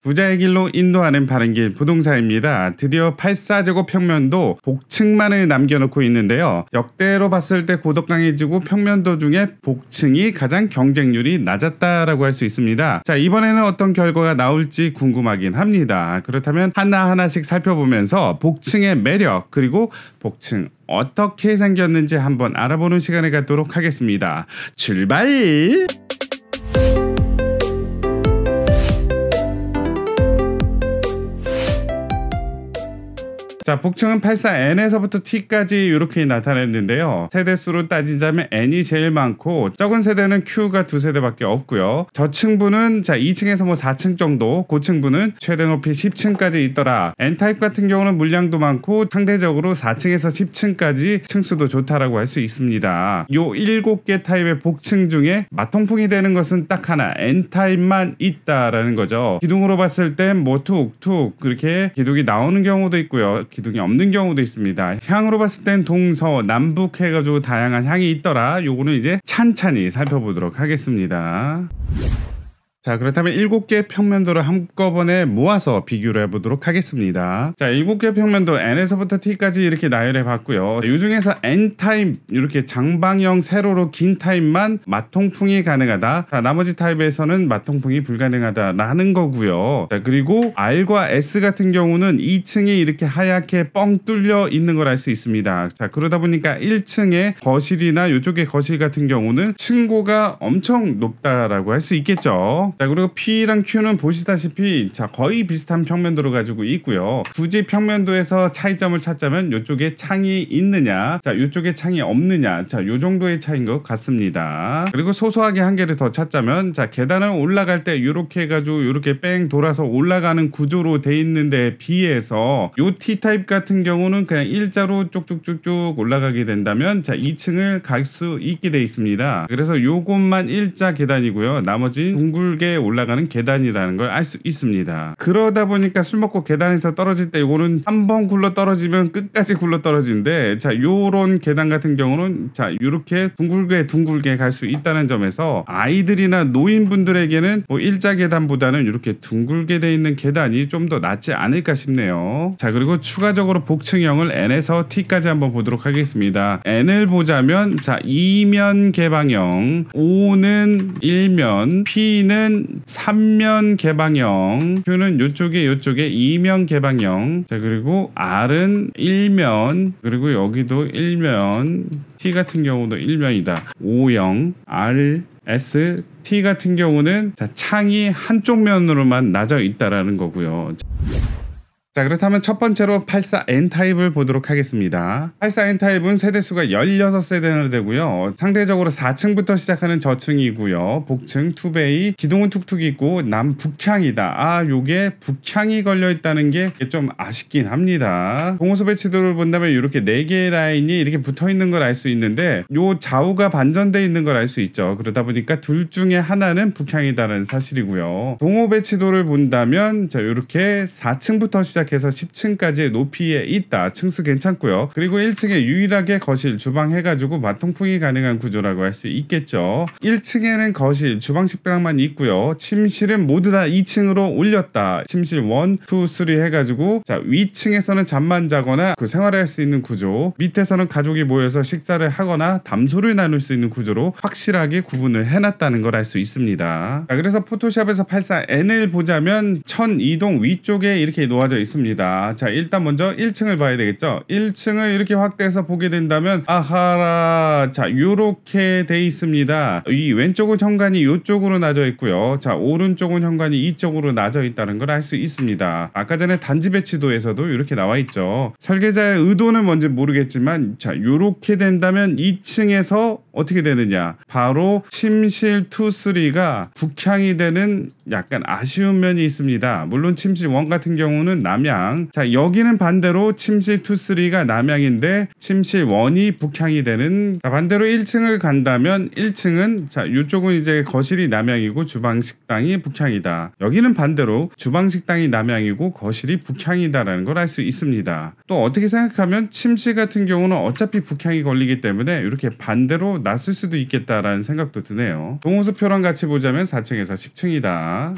부자의 길로 인도하는 바른길 부동산입니다. 드디어 84제곱평면도 복층만을 남겨놓고 있는데요. 역대로 봤을 때 고도 강해지고 평면도 중에 복층이 가장 경쟁률이 낮았다라고 할 수 있습니다. 자, 이번에는 어떤 결과가 나올지 궁금하긴 합니다. 그렇다면 하나하나씩 살펴보면서 복층의 매력 그리고 복층 어떻게 생겼는지 한번 알아보는 시간을 갖도록 하겠습니다. 출발! 자, 복층은 84N에서부터 T까지 이렇게 나타냈는데요. 세대수로 따지자면 N이 제일 많고 적은 세대는 Q가 2세대밖에 없고요. 저층부는 2층에서 4층 정도, 고층부는 최대 높이 10층까지 있더라. N타입 같은 경우는 물량도 많고 상대적으로 4층에서 10층까지 층수도 좋다라고 할 수 있습니다. 요 7개 타입의 복층 중에 맞통풍이 되는 것은 딱 하나, N타입만 있다라는 거죠. 기둥으로 봤을 땐 툭툭 그렇게 기둥이 나오는 경우도 있고요. 기둥이 없는 경우도 있습니다. 향으로 봤을 땐 동서 남북 해가지고 다양한 향이 있더라. 요거는 이제 찬찬히 살펴보도록 하겠습니다. 자, 그렇다면 7개 평면도를 한꺼번에 모아서 비교를 해보도록 하겠습니다. 자, 7개 평면도 N에서부터 T까지 이렇게 나열해 봤고요. 이 중에서 N타입 이렇게 장방형 세로로 긴 타입만 맞통풍이 가능하다. 자, 나머지 타입에서는 맞통풍이 불가능하다라는 거고요. 자, 그리고 R과 S 같은 경우는 2층이 이렇게 하얗게 뻥 뚫려 있는 걸 알 수 있습니다. 자, 그러다 보니까 1층의 거실이나 이쪽의 거실 같은 경우는 층고가 엄청 높다라고 할 수 있겠죠. 자, 그리고 P랑 Q는 보시다시피 거의 비슷한 평면도를 가지고 있고요. 굳이 평면도에서 차이점을 찾자면 이쪽에 창이 있느냐, 이쪽에 창이 없느냐, 요 정도의 차이인 것 같습니다. 그리고 소소하게 한 개를 더 찾자면 계단을 올라갈 때 이렇게 해가지고 이렇게 뺑 돌아서 올라가는 구조로 돼 있는데 비해서 요 T타입 같은 경우는 그냥 일자로 쭉쭉쭉쭉 올라가게 된다면 2층을 갈 수 있게 돼 있습니다. 그래서 요것만 일자 계단이고요. 나머지 둥글게 올라가는 계단이라는 걸 알 수 있습니다. 그러다 보니까 술 먹고 계단에서 떨어질 때 이거는 한번 굴러 떨어지면 끝까지 굴러 떨어지는데 요런 계단 같은 경우는 이렇게 둥글게 갈 수 있다는 점에서 아이들이나 노인분들에게는 일자 계단보다는 이렇게 둥글게 돼 있는 계단이 좀 더 낫지 않을까 싶네요. 자, 그리고 추가적으로 복층형을 N에서 T까지 한번 보도록 하겠습니다. N을 보자면 2면 개방형, O는 1면, P는 3면 개방형, Q는 요쪽에 2면 개방형. 자, 그리고 R은 1면, 그리고 여기도 1면, T 같은 경우도 1면이다. O형, R, S, T 같은 경우는 창이 한쪽 면으로만 나져 있다라는 거고요. 자, 그렇다면 첫 번째로 84N 타입을 보도록 하겠습니다. 84N 타입은 세대수가 16세대나 되고요. 상대적으로 4층부터 시작하는 저층이고요. 복층, 투베이, 기둥은 툭툭 있고 남북향이다. 요게 북향이 걸려 있다는 게 좀 아쉽긴 합니다. 동호수 배치도를 본다면 이렇게 4개의 라인이 이렇게 붙어 있는 걸 알 수 있는데 요 좌우가 반전돼 있는 걸 알 수 있죠. 그러다 보니까 둘 중에 하나는 북향이다라는 사실이고요. 동호 배치도를 본다면 이렇게 4층부터 시작해서 10층까지의 높이에 있다. 층수 괜찮고요. 그리고 1층에 유일하게 거실, 주방 해가지고 맞통풍이 가능한 구조라고 할 수 있겠죠. 1층에는 거실, 주방, 식당만 있고요. 침실은 모두 다 2층으로 올렸다. 침실 1, 2, 3 해가지고 위층에서는 잠만 자거나 생활할 수 있는 구조, 밑에서는 가족이 모여서 식사를 하거나 담소를 나눌 수 있는 구조로 확실하게 구분을 해놨다는 걸 알 수 있습니다. 자, 그래서 포토샵에서 84N을 보자면 1002동 위쪽에 이렇게 놓아져 있습니다. 자, 일단 먼저 1층을 봐야 되겠죠. 1층을 이렇게 확대해서 보게 된다면 아하라, 요렇게 돼 있습니다. 이 왼쪽은 현관이 이쪽으로 나져 있고요. 오른쪽은 현관이 이쪽으로 나져 있다는 걸 알 수 있습니다. 아까 전에 단지 배치도에서도 이렇게 나와 있죠. 설계자의 의도는 뭔지 모르겠지만 요렇게 된다면 2층에서 어떻게 되느냐, 바로 침실 2, 3가 북향이 되는 약간 아쉬운 면이 있습니다. 물론 침실 1 같은 경우는 남향, 여기는 반대로 침실 2, 3가 남향인데 침실 1이 북향이 되는, 반대로 1층을 간다면 1층은 이쪽은 이제 거실이 남향이고 주방 식당이 북향이다. 여기는 반대로 주방 식당이 남향이고 거실이 북향이다라는 걸 알 수 있습니다. 또 어떻게 생각하면 침실 같은 경우는 어차피 북향이 걸리기 때문에 이렇게 반대로 놨을 수도 있겠다라는 생각도 드네요. 동호수 표랑 같이 보자면 4층에서 10층이다.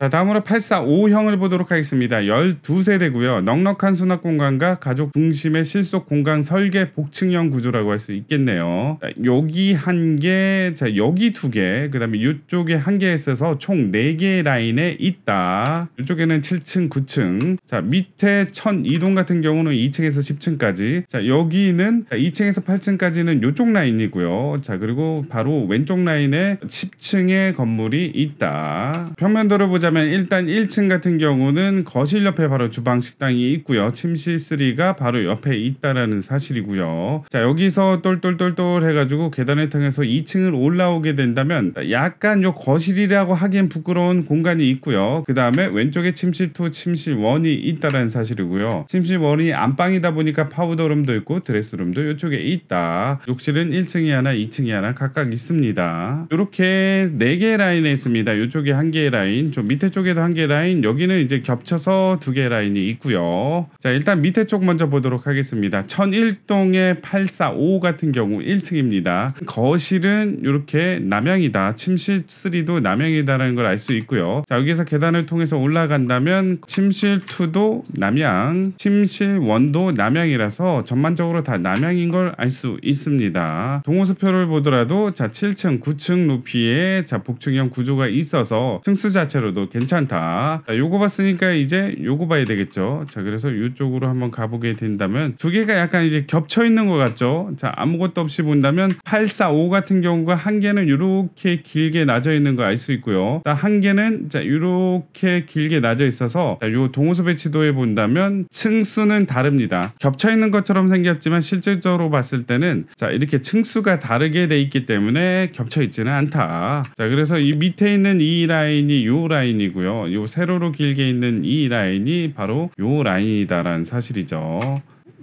자, 다음으로 845형을 보도록 하겠습니다. 12세대고요. 넉넉한 수납 공간과 가족 중심의 실속 공간 설계 복층형 구조라고 할 수 있겠네요. 자, 여기 한 개, 자, 여기 두 개, 그 다음에 이쪽에 한 개 있어서 총 4개의 라인에 있다. 이쪽에는 7층, 9층. 자, 밑에 1002동 같은 경우는 2층에서 10층까지. 자, 여기는 2층에서 8층까지는 이쪽 라인이고요. 자, 그리고 바로 왼쪽 라인에 10층의 건물이 있다. 평면도를 보자면 일단 1층 같은 경우는 거실 옆에 바로 주방 식당이 있고요. 침실 3가 바로 옆에 있다라는 사실이고요. 자, 여기서 똘똘똘똘 해가지고 계단을 통해서 2층을 올라오게 된다면 약간 요 거실이라고 하기엔 부끄러운 공간이 있고요. 그 다음에 왼쪽에 침실 2, 침실 1이 있다라는 사실이고요. 침실 1이 안방이다 보니까 파우더룸도 있고 드레스룸도 이쪽에 있다. 욕실은 1층이 하나, 2층이 하나 각각 있습니다. 이렇게 4개의 라인에 있습니다. 이쪽에 1개의 라인, 좀 밑에 쪽에도 1개의 라인, 여기는 이제 겹쳐서 2개의 라인이 있고요. 자, 일단 밑에 쪽 먼저 보도록 하겠습니다. 1001동의 845 같은 경우 1층입니다. 거실은 이렇게 남향이다. 침실 3도 남향이다라는 걸 알 수 있고요. 자, 여기서 계단을 통해서 올라간다면 침실 2도 남향, 침실 1도 남향이라서 전반적으로 다 남향인 걸 알 수 있습니다. 동호수표를 보더라도 자, 7층, 9층 높이의 자, 복층형 구조가 있어서 층수 자체로도 괜찮다. 자, 요거 봤으니까 이제 요거 봐야 되겠죠. 자, 그래서 이쪽으로 한번 가보게 된다면 두 개가 약간 이제 겹쳐 있는 것 같죠. 자, 아무것도 없이 본다면 845 같은 경우가 한 개는 이렇게 길게 나져 있는 거 알 수 있고요. 한 개는 자, 이렇게 길게 나져 있어서 자, 요 동호수 배치도에 본다면 층수는 다릅니다. 겹쳐 있는 것처럼 생겼지만 실질적으로 봤을 때는 자, 이렇게 층수가 다르게 돼 있기 때문에 겹쳐 있지는 않다. 자, 그래서 이 밑에 있는 이 라인이 요 라인이고요. 요 세로로 길게 있는 이 라인이 바로 요 라인이다라는 사실이죠.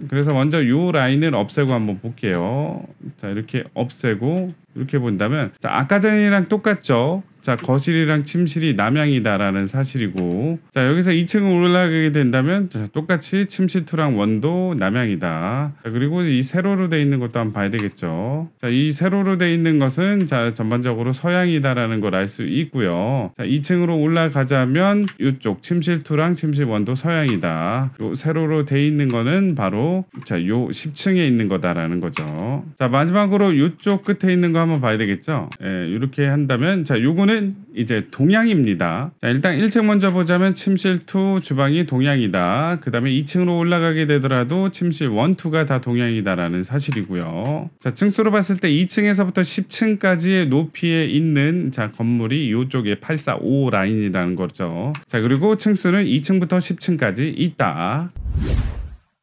그래서 먼저 요 라인을 없애고 한번 볼게요. 자, 이렇게 없애고 이렇게 본다면 자, 아까 전이랑 똑같죠. 자, 거실이랑 침실이 남향이다라는 사실이고, 자, 여기서 2층을 올라가게 된다면 자, 똑같이 침실 2랑 1도 남향이다. 자, 그리고 이 세로로 돼 있는 것도 한번 봐야 되겠죠. 자, 이 세로로 돼 있는 것은 자, 전반적으로 서향이다라는 걸 알 수 있고요. 자, 2층으로 올라가자면 이쪽 침실 2랑 침실 1도 서향이다. 요 세로로 돼 있는 거는 바로 자, 요 10층에 있는 거다라는 거죠. 자, 마지막으로 이쪽 끝에 있는 거 한번 봐야 되겠죠. 예, 이렇게 한다면 자, 요거는 이제 동향입니다. 자, 일단 1층 먼저 보자면 침실 2 주방이 동향이다. 그 다음에 2층으로 올라가게 되더라도 침실 1, 2가 다 동향이다라는 사실이고요. 자, 층수로 봤을 때 2층에서부터 10층까지의 높이에 있는 자, 건물이 이쪽에 845 라인이라는 거죠. 자, 그리고 층수는 2층부터 10층까지 있다.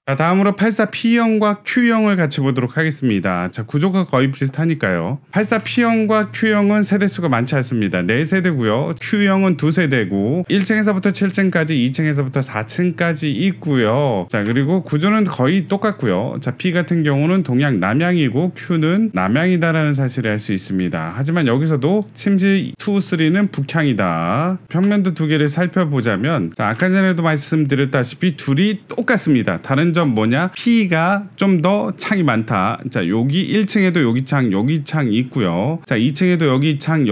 자, 다음으로 84P형과 Q형을 같이 보도록 하겠습니다. 자, 구조가 거의 비슷하니까요. 84P형과 Q형은 세대수가 많지 않습니다. 4세대고요. Q형은 2세대고 1층에서부터 7층까지 2층에서부터 4층까지 있고요. 자, 그리고 구조는 거의 똑같고요. 자, P 같은 경우는 동향 남향이고 Q는 남향이다라는 사실을 알 수 있습니다. 하지만 여기서도 침실 2, 3는 북향이다. 평면도 두 개를 살펴보자면 자, 아까 전에도 말씀드렸다시피 둘이 똑같습니다. 다른 점 뭐냐? P가 좀 더 창이 많다. 자, 여기 1층에도 여기 창 있고요. 자, 2층에도 여기 창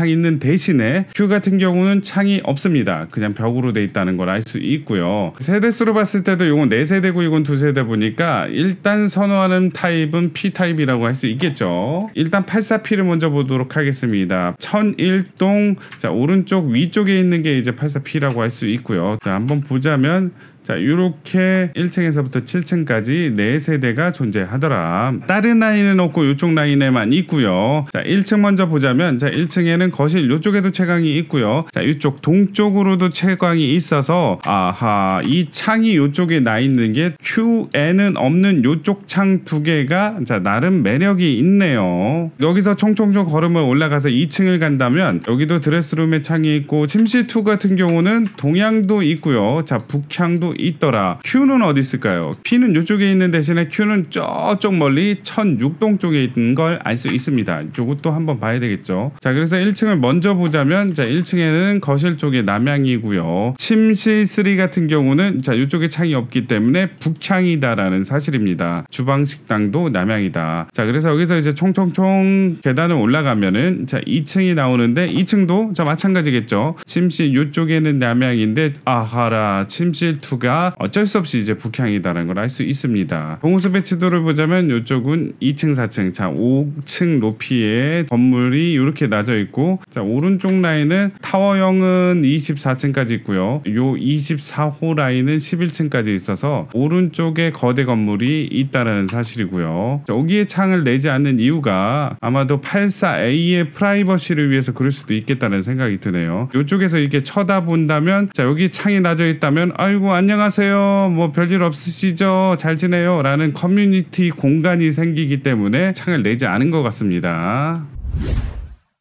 있는 대신에 Q 같은 경우는 창이 없습니다. 그냥 벽으로 돼 있다는 걸 알 수 있고요. 세대수로 봤을 때도 이건 4세대고 이건 2세대 보니까 일단 선호하는 타입은 P타입이라고 할 수 있겠죠. 일단 84P를 먼저 보도록 하겠습니다. 1001동 자, 오른쪽 위쪽에 있는 게 이제 84P라고 할 수 있고요. 자, 한번 보자면 자, 이렇게 1층에서부터 7층까지 4세대가 존재하더라. 다른 라인은 없고 이쪽 라인에만 있고요. 자, 1층 먼저 보자면 자, 1층에는 거실 이쪽에도 채광이 있고요. 자, 이쪽 동쪽으로도 채광이 있어서 아하, 이 창이 이쪽에 나 있는 게 Q에는 없는 이쪽 창 두 개가 자, 나름 매력이 있네요. 여기서 총총총 걸음을 올라가서 2층을 간다면 여기도 드레스룸에 창이 있고 침실 2 같은 경우는 동향도 있고요. 자, 북향도 있더라. Q는 어디 있을까요? 있어요. P는 이쪽에 있는 대신에 Q는 저쪽 멀리 1006동 쪽에 있는 걸 알 수 있습니다. 이것도 한번 봐야 되겠죠. 자, 그래서 1층을 먼저 보자면, 자, 1층에는 거실 쪽에 남향이고요. 침실 3 같은 경우는 자, 이쪽에 창이 없기 때문에 북향이다라는 사실입니다. 주방 식당도 남향이다. 자, 그래서 여기서 이제 총총총 계단을 올라가면은 자, 2층이 나오는데 2층도 자, 마찬가지겠죠. 침실 이쪽에는 남향인데 아하라 침실 2가 어쩔 수 없이 이제 북향이다라는 걸 알 수 있습니다. 동호수 배치도를 보자면 이쪽은 2층, 4층, 자, 5층 높이의 건물이 이렇게 나져 있고, 자, 오른쪽 라인은 타워형은 24층까지 있고요. 요 24호 라인은 11층까지 있어서 오른쪽에 거대 건물이 있다라는 사실이고요. 자, 여기에 창을 내지 않는 이유가 아마도 84A의 프라이버시를 위해서 그럴 수도 있겠다는 생각이 드네요. 이쪽에서 이렇게 쳐다본다면, 자, 여기 창이 나져 있다면 아이고 안녕하세요, 뭐 별일 없으시죠, 잘 지내요 라는 커뮤니티 공간이 생기기 때문에 창을 내지 않은 것 같습니다.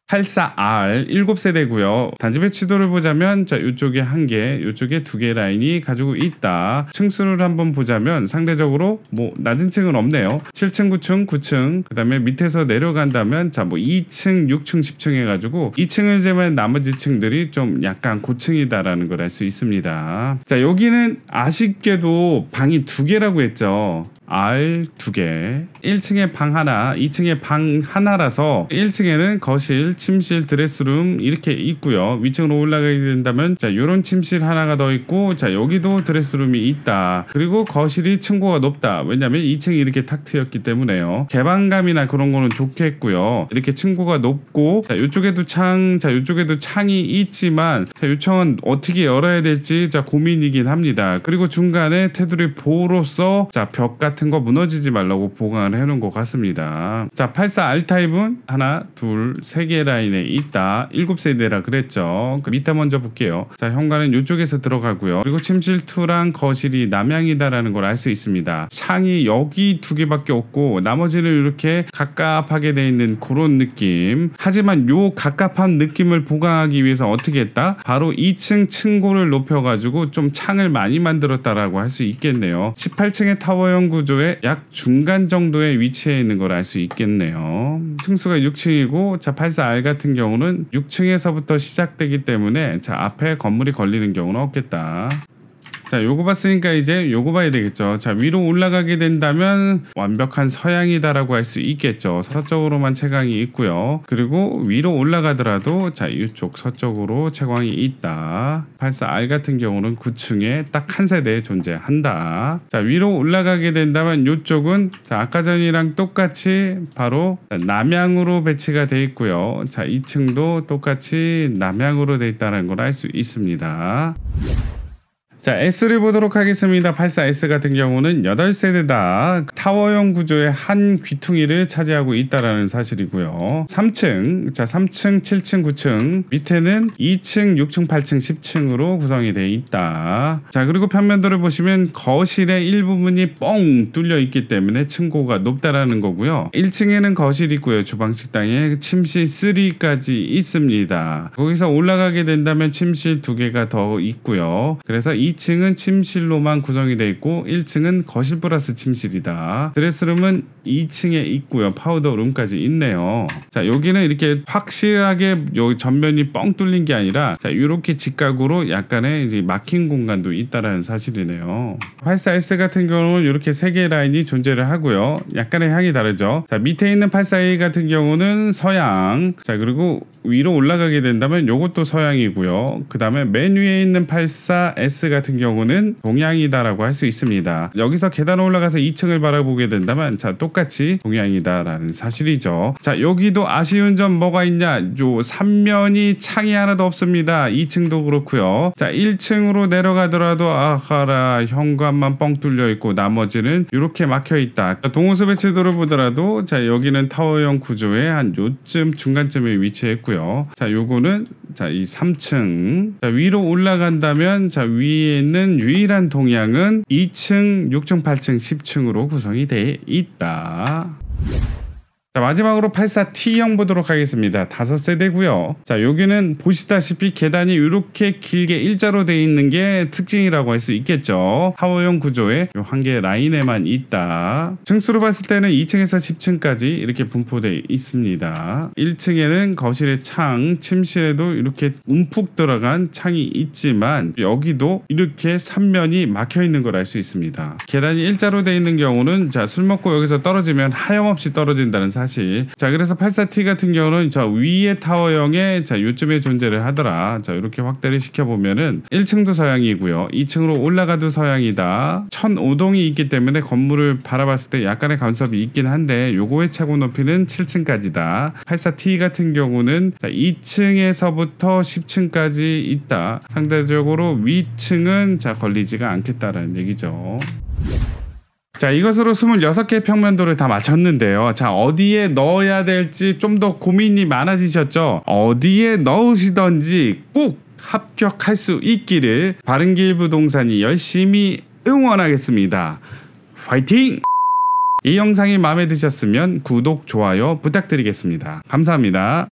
84R 7세대고요. 단지 배치도를 보자면 자, 이쪽에 1개, 이쪽에 2개 라인이 가지고 있다. 층수를 한번 보자면 상대적으로 뭐 낮은 층은 없네요. 7층, 9층, 9층. 그다음에 밑에서 내려간다면 자, 뭐 2층, 6층, 10층 해가지고 2층을 제외한 나머지 층들이 좀 약간 고층이다라는 걸 알 수 있습니다. 자, 여기는 아쉽게도 방이 2개라고 했죠. R 2개, 1층에 방 하나, 2층에 방 하나라서 1층에는 거실, 침실, 드레스룸 이렇게 있고요. 위층으로 올라가게 된다면 자, 요런 침실 하나가 더 있고, 자, 여기도 드레스룸이 있다. 그리고 거실이 층고가 높다. 왜냐면 2층이 이렇게 탁 트였기 때문에요. 개방감이나 그런 거는 좋겠고요. 이렇게 층고가 높고, 자, 요쪽에도 창, 자, 요쪽에도 창이 있지만 자, 요 창은 어떻게 열어야 될지 자, 고민이긴 합니다. 그리고 중간에 테두리 보호로서 자, 벽 같은 거 무너지지 말라고 보강을 해놓은 것 같습니다. 자, 84R 타입은 하나, 둘, 3개 라인에 있다. 7세대라 그랬죠. 밑에 먼저 볼게요. 자, 현관은 이쪽에서 들어가고요. 그리고 침실 2랑 거실이 남향이다라는 걸 알 수 있습니다. 창이 여기 2개밖에 없고 나머지는 이렇게 갑갑하게 돼 있는 그런 느낌. 하지만 요 갑갑한 느낌을 보강하기 위해서 어떻게 했다? 바로 2층 층고를 높여가지고 좀 창을 많이 만들었다라고 할 수 있겠네요. 18층의 타워형 구조의 약 중간 정도의 위치에 있는 걸 알 수 있겠네요. 층수가 6층이고 자, 84R 같은 경우는 6층에서부터 시작되기 때문에 자, 앞에 건물이 걸리는 경우는 없겠다. 자, 요거 봤으니까 이제 요거 봐야 되겠죠. 자, 위로 올라가게 된다면 완벽한 서양이다라고 할 수 있겠죠. 서쪽으로만 채광이 있고요. 그리고 위로 올라가더라도 자, 이쪽 서쪽으로 채광이 있다. 84R 같은 경우는 9층에 딱 한 세대 존재한다. 자, 위로 올라가게 된다면 요쪽은 자, 아까 전이랑 똑같이 바로 남향으로 배치가 돼 있고요. 자, 2층도 똑같이 남향으로 돼 있다는 걸 알 수 있습니다. 자, S를 보도록 하겠습니다. 84S 같은 경우는 8세대다. 타워형 구조의 한 귀퉁이를 차지하고 있다라는 사실이고요. 3층, 자, 3층, 7층, 9층, 밑에는 2층, 6층, 8층, 10층으로 구성이 되어 있다. 자, 그리고 편면도를 보시면 거실의 일부분이 뻥 뚫려 있기 때문에 층고가 높다라는 거고요. 1층에는 거실이 있고요. 주방 식당에 침실 3까지 있습니다. 거기서 올라가게 된다면 침실 2개가 더 있고요. 그래서 2층은 침실로만 구성이 되어 있고 1층은 거실 플러스 침실이다. 드레스룸은 2층에 있고요. 파우더룸까지 있네요. 자, 여기는 이렇게 확실하게 여기 전면이 뻥 뚫린 게 아니라 자, 이렇게 직각으로 약간의 이제 막힌 공간도 있다라는 사실이네요. 84S 같은 경우는 이렇게 3개의 라인이 존재를 하고요. 약간의 향이 다르죠. 자, 밑에 있는 84A 같은 경우는 서양. 자, 그리고 위로 올라가게 된다면 이것도 서양이고요. 그 다음에 맨 위에 있는 84S 같은 경우는 동양이다라고 할 수 있습니다. 여기서 계단 올라가서 2층을 바라보게 된다면 자, 똑같이 동양이다라는 사실이죠. 자, 여기도 아쉬운 점 뭐가 있냐? 요 3면이 창이 하나도 없습니다. 2층도 그렇고요. 자, 1층으로 내려가더라도 아하라 현관만 뻥 뚫려 있고 나머지는 이렇게 막혀 있다. 동호수 배치도를 보더라도 자, 여기는 타워형 구조의 한 요쯤 중간쯤에 위치해 있고요. 자, 요거는 자, 이 3층. 자, 위로 올라간다면 자, 위에 있는 유일한 동향은 2층, 6층, 8층, 10층으로 구성이 돼 있다. 자, 마지막으로 84T형 보도록 하겠습니다. 5세대고요. 자, 여기는 보시다시피 계단이 이렇게 길게 일자로 되어 있는 게 특징이라고 할 수 있겠죠. 타워형 구조에 요 한 개 라인에만 있다. 층수로 봤을 때는 2층에서 10층까지 이렇게 분포되어 있습니다. 1층에는 거실의 창, 침실에도 이렇게 움푹 들어간 창이 있지만 여기도 이렇게 3면이 막혀 있는 걸 알 수 있습니다. 계단이 일자로 되어 있는 경우는 자, 술 먹고 여기서 떨어지면 하염없이 떨어진다는 사실. 자, 그래서 84T 같은 경우는 저 위에 타워형에 자, 요쯤에 존재를 하더라. 자, 이렇게 확대를 시켜보면은 1층도 서양이고요. 2층으로 올라가도 서양이다. 1005동이 있기 때문에 건물을 바라봤을 때 약간의 간섭이 있긴 한데 요거의 최고 높이는 7층까지다. 84T 같은 경우는 자, 2층에서부터 10층까지 있다. 상대적으로 위층은 자, 걸리지가 않겠다라는 얘기죠. 자, 이것으로 26개 평면도를 다 마쳤는데요. 자, 어디에 넣어야 될지 좀 더 고민이 많아지셨죠? 어디에 넣으시던지 꼭 합격할 수 있기를 바른길부동산이 열심히 응원하겠습니다. 화이팅! 이 영상이 마음에 드셨으면 구독, 좋아요 부탁드리겠습니다. 감사합니다.